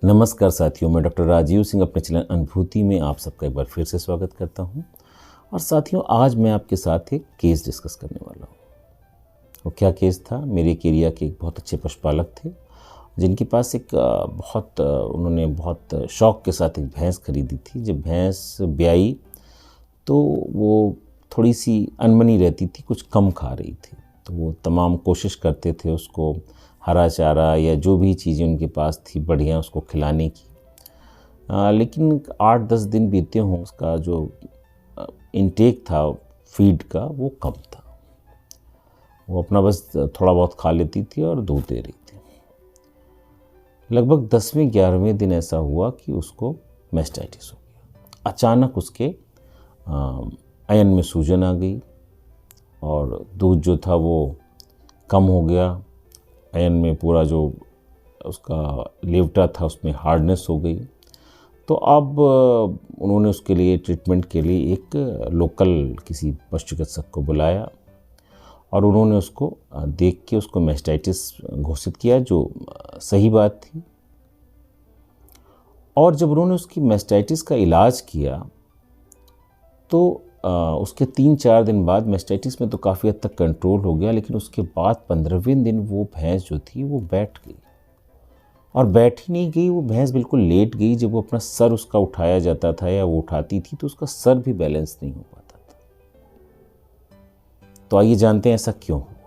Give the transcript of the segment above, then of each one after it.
नमस्कार साथियों, मैं डॉक्टर राजीव सिंह अपने चैनल अनुभूति में आप सबका एक बार फिर से स्वागत करता हूं। और साथियों, आज मैं आपके साथ एक केस डिस्कस करने वाला हूं। वो क्या केस था? मेरे एक एरिया के एक बहुत अच्छे पशुपालक थे जिनके पास उन्होंने बहुत शौक के साथ एक भैंस खरीदी थी। जब भैंस ब्याई तो वो थोड़ी सी अनबनी रहती थी, कुछ कम खा रही थी। तो वो तमाम कोशिश करते थे उसको हरा चारा या जो भी चीज़ें उनके पास थी बढ़िया उसको खिलाने की। लेकिन 8-10 दिन बीते हों, उसका जो इनटेक था फीड का वो कम था। वो अपना बस थोड़ा बहुत खा लेती थी और दूध दे रही थी। लगभग 10वें-11वें दिन ऐसा हुआ कि उसको मैस्टाइटिस हो गया। अचानक उसके अयन में सूजन आ गई और दूध जो था वो कम हो गया। अयन में पूरा जो उसका लेवटा था उसमें हार्डनेस हो गई। तो अब उन्होंने उसके लिए ट्रीटमेंट के लिए एक लोकल किसी पशु चिकित्सक को बुलाया और उन्होंने उसको देख के उसको मैस्टाइटिस घोषित किया, जो सही बात थी। और जब उन्होंने उसकी मैस्टाइटिस का इलाज किया तो उसके 3-4 दिन बाद मैस्टाइटिस में तो काफ़ी हद तक कंट्रोल हो गया, लेकिन उसके बाद 15वें दिन वो भैंस जो थी वो बैठ गई। और बैठ ही नहीं गई, वो भैंस बिल्कुल लेट गई। जब वो अपना सर उसका उठाया जाता था या वो उठाती थी तो उसका सर भी बैलेंस नहीं हो पाता था। तो आइए जानते हैं ऐसा क्यों हुआ।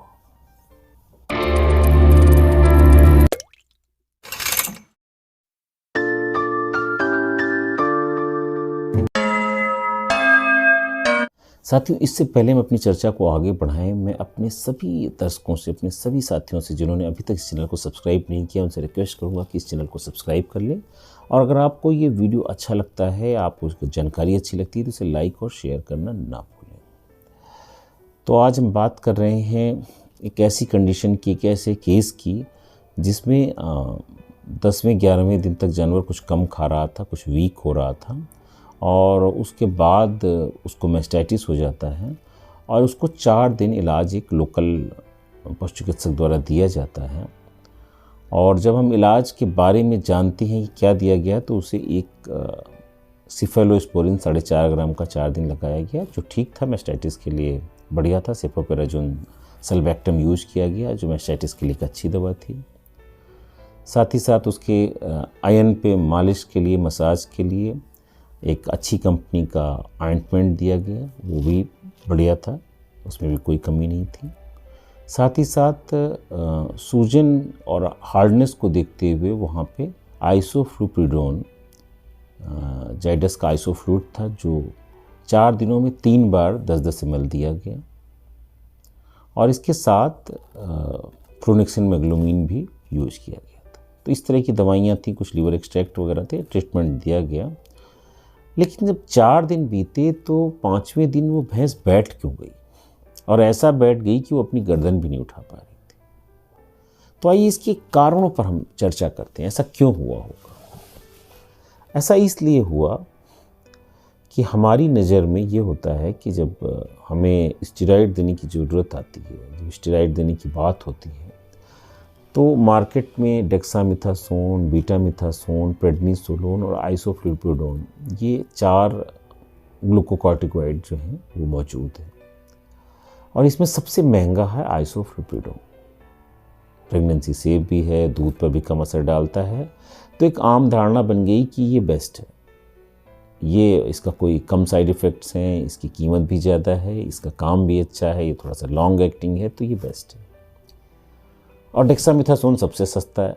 साथियों, इससे पहले हम अपनी चर्चा को आगे बढ़ाएं, मैं अपने सभी दर्शकों से, अपने सभी साथियों से जिन्होंने अभी तक इस चैनल को सब्सक्राइब नहीं किया, उनसे रिक्वेस्ट करूंगा कि इस चैनल को सब्सक्राइब कर लें। और अगर आपको ये वीडियो अच्छा लगता है, आपको उसकी जानकारी अच्छी लगती है, तो इसे लाइक और शेयर करना ना भूलें। तो आज हम बात कर रहे हैं एक ऐसी कंडीशन की, एक ऐसे केस की जिसमें 10वें-11वें दिन तक जानवर कुछ कम खा रहा था, कुछ वीक हो रहा था और उसके बाद उसको मैस्टाइटिस हो जाता है और उसको 4 दिन इलाज एक लोकल पशु चिकित्सक द्वारा दिया जाता है। और जब हम इलाज के बारे में जानते हैं कि क्या दिया गया, तो उसे एक सिफेलोस्पोरिन 4.5 ग्राम का 4 दिन लगाया गया, जो ठीक था, मैस्टाइटिस के लिए बढ़िया था। सेफोपेराजोन सल्बैक्टम यूज किया गया, जो मैस्टाइटिस के लिए एक अच्छी दवा थी। साथ ही साथ उसके आयन पे मालिश के लिए, मसाज के लिए एक अच्छी कंपनी का ऑइंटमेंट दिया गया, वो भी बढ़िया था, उसमें भी कोई कमी नहीं थी। साथ ही साथ सूजन और हार्डनेस को देखते हुए वहाँ पे आइसोफ्लुपिडोन, जाइडस का आइसोफ्लूट था, जो 4 दिनों में 3 बार 10-10 ml दिया गया। और इसके साथ फ्लोनेक्सिन मैग्लोमिन भी यूज किया गया था। तो इस तरह की दवाइयाँ थी, कुछ लीवर एक्सट्रैक्ट वगैरह थे, ट्रीटमेंट दिया गया। लेकिन जब 4 दिन बीते तो 5वें दिन वो भैंस बैठ क्यों गई? और ऐसा बैठ गई कि वो अपनी गर्दन भी नहीं उठा पा रही थी। तो आइए इसके कारणों पर हम चर्चा करते हैं, ऐसा क्यों हुआ होगा। ऐसा इसलिए हुआ कि हमारी नज़र में ये होता है कि जब हमें स्टेरॉइड देने की ज़रूरत आती है, जब स्टेरॉइड देने की बात होती है, तो मार्केट में डेक्सामेथासोन, बीटामेथासोन, प्रेडनिसोलोन और आइसोफ्लुपिडोन, ये 4 ग्लूकोकॉर्टिकॉइड जो हैं वो मौजूद हैं। और इसमें सबसे महंगा है आइसोफ्लुपिडोन। प्रेगनेंसी सेफ भी है, दूध पर भी कम असर डालता है। तो एक आम धारणा बन गई कि ये बेस्ट है, ये इसका कोई कम साइड इफ़ेक्ट्स हैं, इसकी कीमत भी ज़्यादा है, इसका काम भी अच्छा है, ये थोड़ा सा लॉन्ग एक्टिंग है, तो ये बेस्ट है। और डेक्सामेथासोन सबसे सस्ता है,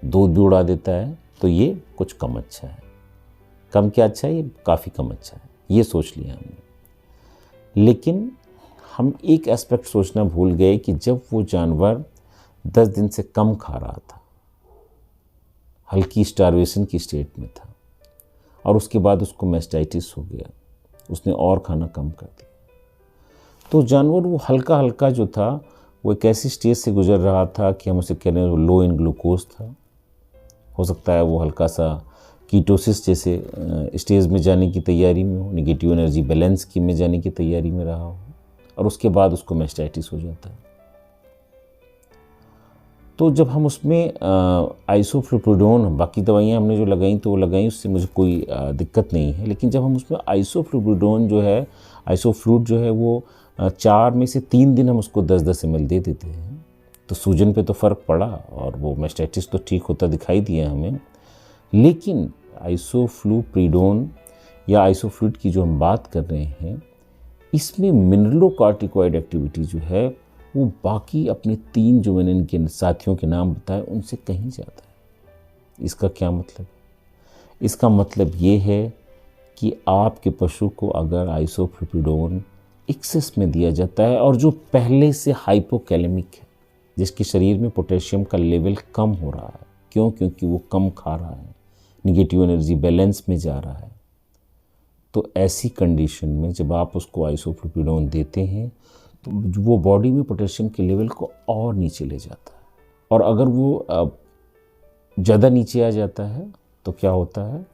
दूध भी उड़ा देता है, तो ये कुछ कम अच्छा है। कम क्या अच्छा है, ये काफ़ी कम अच्छा है, ये सोच लिया हमने। लेकिन हम एक एस्पेक्ट सोचना भूल गए कि जब वो जानवर 10 दिन से कम खा रहा था, हल्की स्टारवेशन की स्टेट में था, और उसके बाद उसको मैस्टाइटिस हो गया, उसने और खाना कम कर दिया, तो जानवर वो हल्का हल्का जो था वो एक ऐसी स्टेज से गुजर रहा था कि हम उसे कह रहे हैं वो लो इन ग्लूकोज था। हो सकता है वो हल्का सा कीटोसिस जैसे स्टेज में जाने की तैयारी में हो, नेगेटिव एनर्जी बैलेंस की में जाने की तैयारी में रहा हो, और उसके बाद उसको मैस्टाइटिस हो जाता है। तो जब हम उसमें आइसोफ्लुप्रिडोन, बाकी दवाइयाँ हमने जो लगाई तो वो लगाई, उससे मुझे कोई दिक्कत नहीं है, लेकिन जब हम उसमें आइसोफ्लुप्रिडोन जो है, आइसोफ्लूट जो है, वो 4 में से 3 दिन हम उसको 10-10 ml दे देते हैं, तो सूजन पे तो फ़र्क पड़ा और वो मेस्टाइटिस तो ठीक होता दिखाई दिया हमें। लेकिन आइसोफ्लुप्रिडोन या आइसोफ्लूट की जो हम बात कर रहे हैं, इसमें मिनरलोकॉर्टिकॉइड एक्टिविटी जो है वो बाकी अपने 3 जो मैंने इनके साथियों के नाम बताए उनसे कहीं ज़्यादा है। इसका क्या मतलब है? इसका मतलब ये है कि आपके पशु को अगर आइसोफ्लुप्रिडोन एक्सेस में दिया जाता है और जो पहले से हाइपोकैलेमिक है, जिसके शरीर में पोटेशियम का लेवल कम हो रहा है, क्यों? क्योंकि वो कम खा रहा है, निगेटिव एनर्जी बैलेंस में जा रहा है, तो ऐसी कंडीशन में जब आप उसको आइसोफ्लुप्रिडोन देते हैं तो वो बॉडी में पोटेशियम के लेवल को और नीचे ले जाता है, और अगर वो ज़्यादा नीचे आ जाता है तो क्या होता है?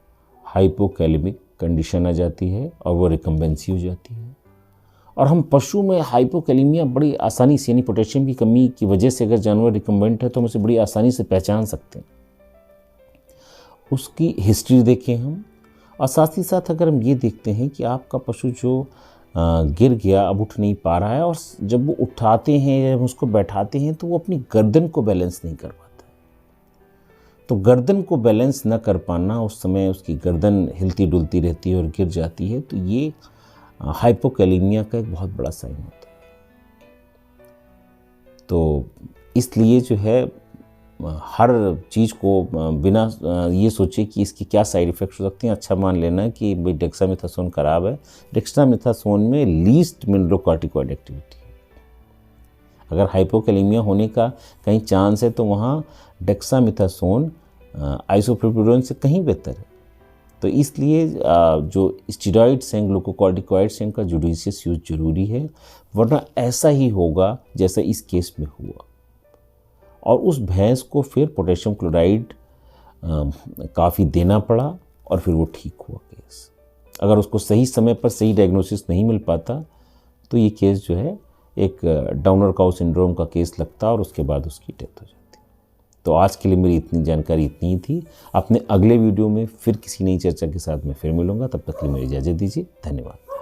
हाइपोकैलेमिक कंडीशन आ जाती है और वो रिकम्बेंसी हो जाती है। और हम पशु में हाइपोकैलेमिया बड़ी आसानी से, यानी पोटेशियम की कमी की वजह से अगर जानवर रिकम्बेंट है तो हम उसे बड़ी आसानी से पहचान सकते हैं। उसकी हिस्ट्री देखें हम, और साथ ही साथ अगर हम ये देखते हैं कि आपका पशु जो गिर गया, अब उठ नहीं पा रहा है, और जब वो उठाते हैं, जब उसको बैठाते हैं तो वो अपनी गर्दन को बैलेंस नहीं कर पाता। तो गर्दन को बैलेंस न कर पाना, उस समय उसकी गर्दन हिलती डुलती रहती है और गिर जाती है, तो ये हाइपोकैलेमिया का एक बहुत बड़ा साइन होता है। तो इसलिए जो है हर चीज़ को बिना ये सोचे कि इसके क्या साइड इफ़ेक्ट्स हो सकते हैं, अच्छा मान लेना कि भाई डेक्सामेथासोन ख़राब है। डेक्सामेथासोन में लीस्ट मिनरलोकॉर्टिकॉइड एक्टिविटी है। अगर हाइपोकैलेमिया होने का कहीं चांस है तो वहाँ डेक्सामेथासोन आइसोफ्लुप्रिडोन से कहीं बेहतर है। तो इसलिए जो स्टेरॉइड्स हैं, ग्लूकोकॉर्टिकॉइड्स हैं, इनका जुडिशियस यूज जरूरी है, वरना ऐसा ही होगा जैसा इस केस में हुआ। और उस भैंस को फिर पोटेशियम क्लोराइड काफ़ी देना पड़ा और फिर वो ठीक हुआ केस। अगर उसको सही समय पर सही डायग्नोसिस नहीं मिल पाता तो ये केस जो है एक डाउनर काउ सिंड्रोम का केस लगता और उसके बाद उसकी डेथ हो जाती। तो आज के लिए मेरी इतनी जानकारी इतनी ही थी। अपने अगले वीडियो में फिर किसी नई चर्चा के साथ मैं फिर मिलूँगा। तब तक के लिए मेरी इजाज़त दीजिए। धन्यवाद।